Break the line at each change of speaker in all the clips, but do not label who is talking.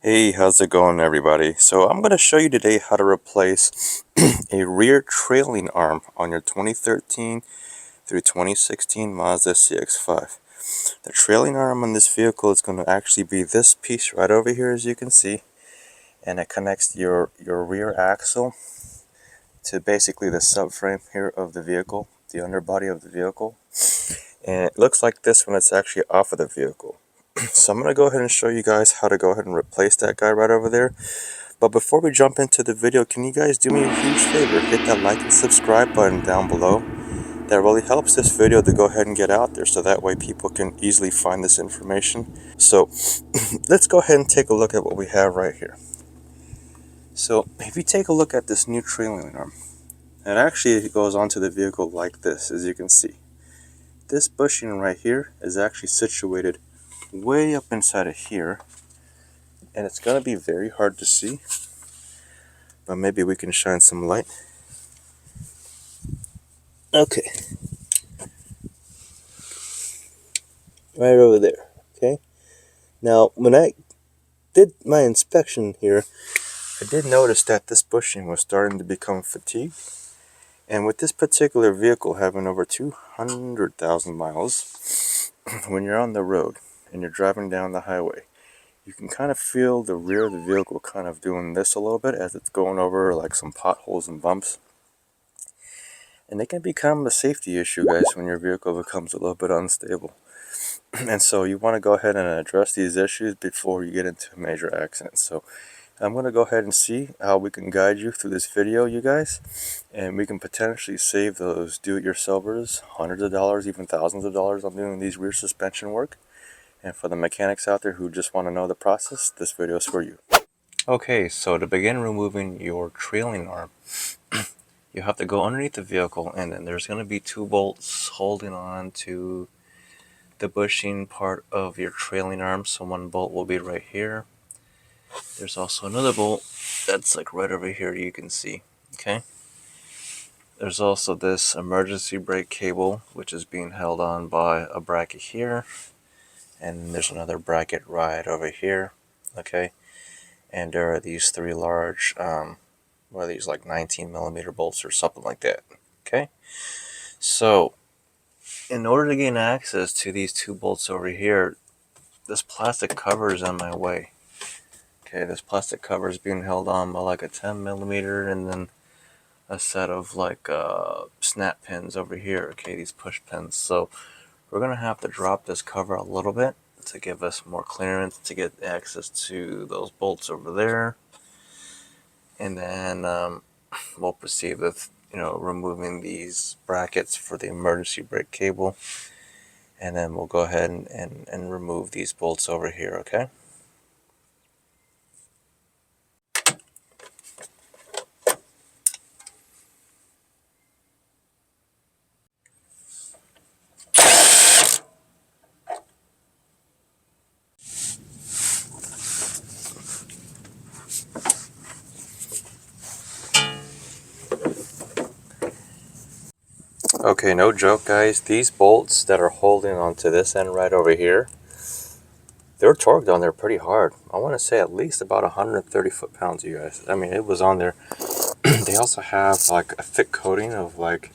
Hey, how's it going everybody? So I'm going to show you today how to replace a rear trailing arm on your 2013 through 2016 Mazda CX-5. The trailing arm on this vehicle is going to actually be this piece right over here, as you can see, and it connects your rear axle to basically the subframe here of the vehicle, the underbody of the vehicle. And it looks like this when it's actually off of the vehicle. So I'm going to go ahead and show you guys how to go ahead and replace that guy right over there. But before we jump into the video, can you guys do me a huge favor? Hit that like and subscribe button down below. That really helps this video to go ahead and get out there, so that way people can easily find this information. So let's go ahead and take a look at what we have right here. So if you take a look at this new trailing arm, it actually goes onto the vehicle like this, as you can see. This bushing right here is actually situated way up inside of here, and it's going to be very hard to see, but maybe we can shine some light. Okay, right over there. Okay, now when I did my inspection here, I did notice that this bushing was starting to become fatigued, and with this particular vehicle having over 200,000 miles, when you're on the road and you're driving down the highway, you can kind of feel the rear of the vehicle kind of doing this a little bit as it's going over like some potholes and bumps. And it can become a safety issue, guys, when your vehicle becomes a little bit unstable. And so you want to go ahead and address these issues before you get into a major accident. So I'm going to go ahead and see how we can guide you through this video, you guys. And we can potentially save those do-it-yourselfers hundreds of dollars, even thousands of dollars on doing these rear suspension work. And for the mechanics out there who just want to know the process, this video is for you. Okay, so to begin removing your trailing arm, you have to go underneath the vehicle, and then there's going to be two bolts holding on to the bushing part of your trailing arm. So one bolt will be right here. There's also another bolt that's like right over here, you can see. Okay, there's also this emergency brake cable, which is being held on by a bracket here, and there's another bracket right over here. Okay, and there are these three large what are these, like 19mm bolts or something like that. Okay, so in order to gain access to these two bolts over here, this plastic cover is in my way. Okay, this plastic cover is being held on by like a 10mm and then a set of like snap pins over here. Okay, these push pins. So we're gonna have to drop this cover a little bit to give us more clearance to get access to those bolts over there, and then we'll proceed with removing these brackets for the emergency brake cable, and then we'll go ahead and remove these bolts over here. Okay. Okay, no joke, guys. These bolts that are holding onto this end right over here, they're torqued on there pretty hard. I want to say at least about 130 foot-pounds, you guys. I mean, it was on there. They also have like a thick coating of like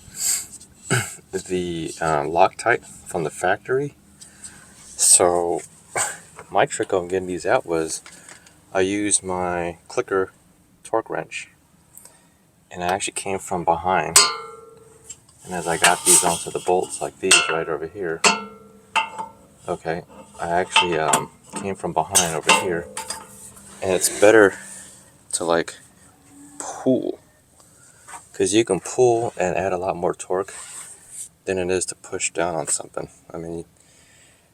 the Loctite from the factory. So my trick on getting these out was I used my clicker torque wrench, and it actually came from behind. And as I got these onto the bolts like these right over here, okay, I actually came from behind over here, and it's better to like pull, because you can pull and add a lot more torque than it is to push down on something. I mean,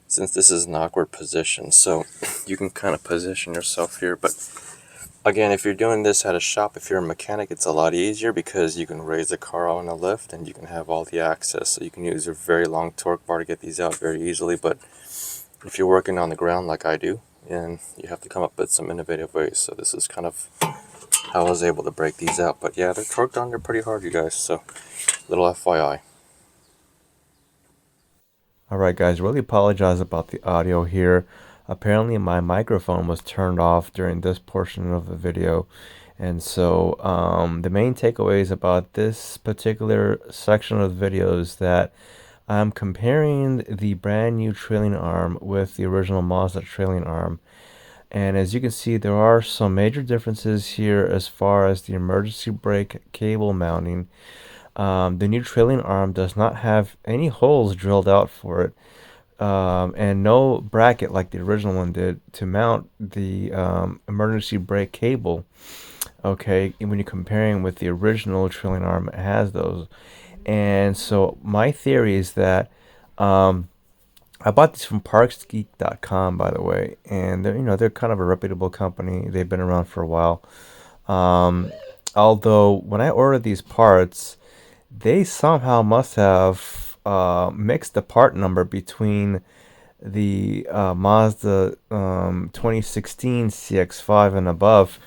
since this is an awkward position, so you can kind of position yourself here. But again, if you're doing this at a shop, if you're a mechanic, it's a lot easier because you can raise the car on a lift and you can have all the access. So you can use a very long torque bar to get these out very easily. But if you're working on the ground like I do, and you have to come up with some innovative ways. So this is kind of how I was able to break these out. But yeah, they're torqued on there pretty hard, you guys. So little FYI. Alright guys, really apologize about the audio here. apparently my microphone was turned off during this portion of the video. And so the main takeaways about this particular section of the video is that I'm comparing the brand new trailing arm with the original Mazda trailing arm. And as you can see, there are some major differences here as far as the emergency brake cable mounting. The new trailing arm does not have any holes drilled out for it, and no bracket like the original one did to mount the emergency brake cable. Okay, when you're comparing with the original trailing arm, it has those. And so my theory is that I bought these from partsgeek.com, by the way, and they're kind of a reputable company. They've been around for a while. Um, Although when I ordered these parts, they somehow must have mixed the part number between the Mazda 2016 CX-5 and above,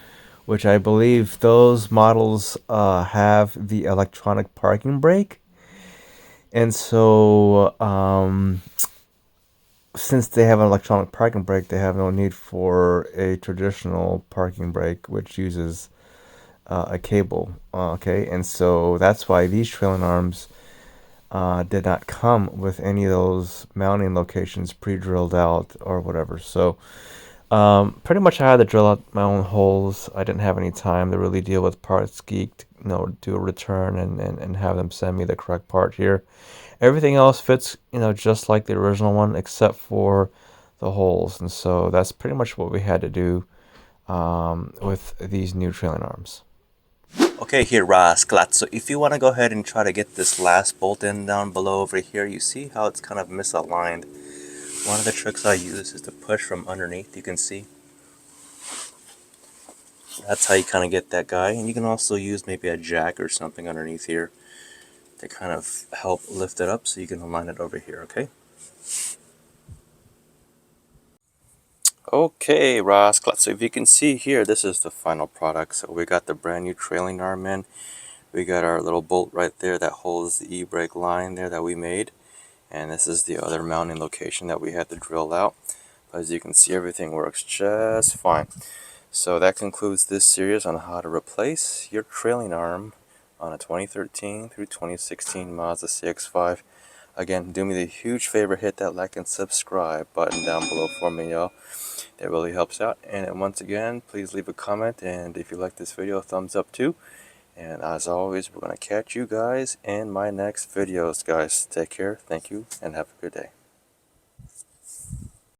which I believe those models have the electronic parking brake. And so, since they have an electronic parking brake, they have no need for a traditional parking brake, which uses a cable. Okay, and so that's why these trailing arms did not come with any of those mounting locations pre-drilled out or whatever. So pretty much I had to drill out my own holes. I didn't have any time to really deal with Parts Geek to, do a return and have them send me the correct part here. Everything else fits, just like the original one, except for the holes. And so that's pretty much what we had to do with these new trailing arms. Okay, here, Rasclat. So if you want to go ahead and try to get this last bolt in down below over here, you see how it's kind of misaligned. One of the tricks I use is to push from underneath, you can see. That's how you kind of get that guy. And you can also use maybe a jack or something underneath here to kind of help lift it up so you can align it over here, okay? Okay, Rasclat. So if you can see here, this is the final product. So we got the brand new trailing arm in. We got our little bolt right there that holds the e-brake line there that we made. And this is the other mounting location that we had to drill out. But as you can see, everything works just fine. So that concludes this series on how to replace your trailing arm on a 2013 through 2016 Mazda CX-5. Again, do me the huge favor, hit that like and subscribe button down below for me, y'all. That really helps out. And once again, please leave a comment, and if you like this video, a thumbs up too. And as always, we're going to catch you guys in my next videos, guys. Take care, thank you, and have a good day.